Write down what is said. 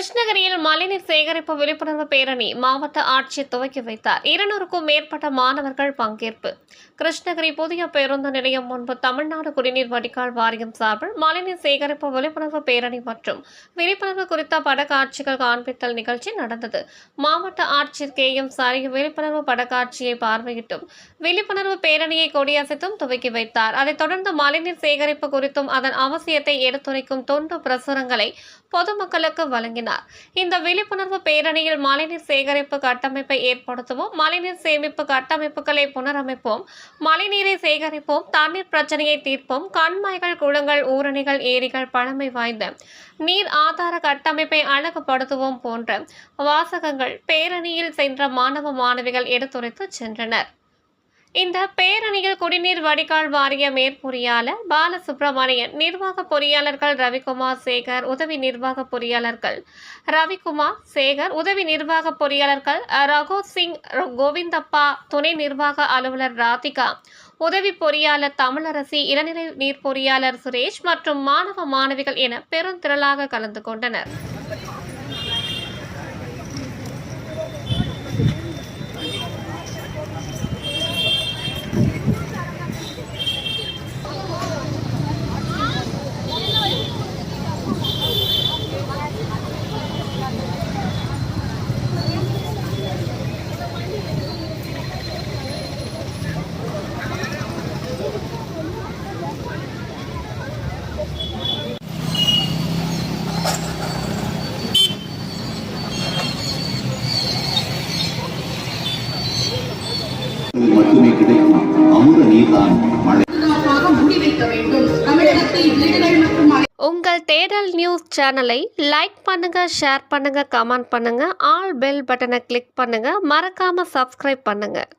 கிருஷ்ணகிரியில் மழைநீர் சேகரிப்பு விழிப்புணர்வு பேரணி மாவட்ட ஆட்சியர் துவக்கி வைத்தார். 200க்கும் மேற்பட்ட மாணவர்கள் பங்கேற்பு. கிருஷ்ணகிரி புதிய பேருந்து நிலையம் முன்பு தமிழ்நாடு குடிநீர் வடிகால் வாரியம் சார்பில் மழைநீர் சேகரிப்பு விழிப்புணர்வு பேரணி மற்றும் விழிப்புணர்வு குறித்த படக்காட்சிகள் காண்பித்தல் நிகழ்ச்சி நடந்தது. மாவட்ட ஆட்சியர் KM சாரி விழிப்புணர்வு படக்காட்சியை பார்வையிட்டும் விழிப்புணர்வு பேரணியை கொடியசைத்தும் துவக்கி வைத்தார். அதைத் தொடர்ந்து மழைநீர் சேகரிப்பு குறித்தும் அதன் அவசியத்தை எடுத்துரைக்கும் தொண்டு பிரசுரங்களை பொதுமக்களுக்கு வழங்கினார். இந்த விழிப்புணர்வு பேரணியில் மழைநீர் சேகரிப்பு கட்டமைப்பை ஏற்படுத்துவோம், மழைநீர் சேமிப்பு கட்டமைப்புகளை புனரமைப்போம், மழைநீரை சேகரிப்போம், தண்ணீர் பிரச்சனையை தீர்ப்போம், கண்மாய்கள், குளங்கள், ஊரணிகள், ஏரிகள், பழமை வாய்ந்த நீர் ஆதார கட்டமைப்பை அழகுபடுத்துவோம் போன்ற வாசகங்கள் பேரணியில் சென்ற மாணவ மாணவிகள் எடுத்துரைத்து சென்றனர். இந்த பேரணியில் குடிநீர் வடிகால் வாரிய மேற்பொறியாளர் பாலசுப்ரமணியன், நிர்வாக பொறியாளர்கள் ரவிக்குமார், சேகர், உதவி நிர்வாக பொறியாளர்கள் ரவிக்குமார், சேகர், உதவி நிர்வாக பொறியாளர்கள் ரகு சிங், கோவிந்தப்பா, துணை நிர்வாக அலுவலர் ராதிகா, உதவி பொறியாளர் தமிழரசி, இளநிலை நீர் பொறியாளர் சுரேஷ் மற்றும் மாணவ மாணவிகள் என பெருந்திரளாக கலந்து கொண்டனர். மட்டுமே கிடைக்கும் அமுத நீர்தான் மழை. உங்கள் தேடல் நியூஸ் சேனலை லைக் பண்ணுங்க, ஷேர் பண்ணுங்க, கமெண்ட் பண்ணுங்க, ஆல் பெல் பட்டனை கிளிக் பண்ணுங்க, மறக்காம சப்ஸ்கிரைப் பண்ணுங்க.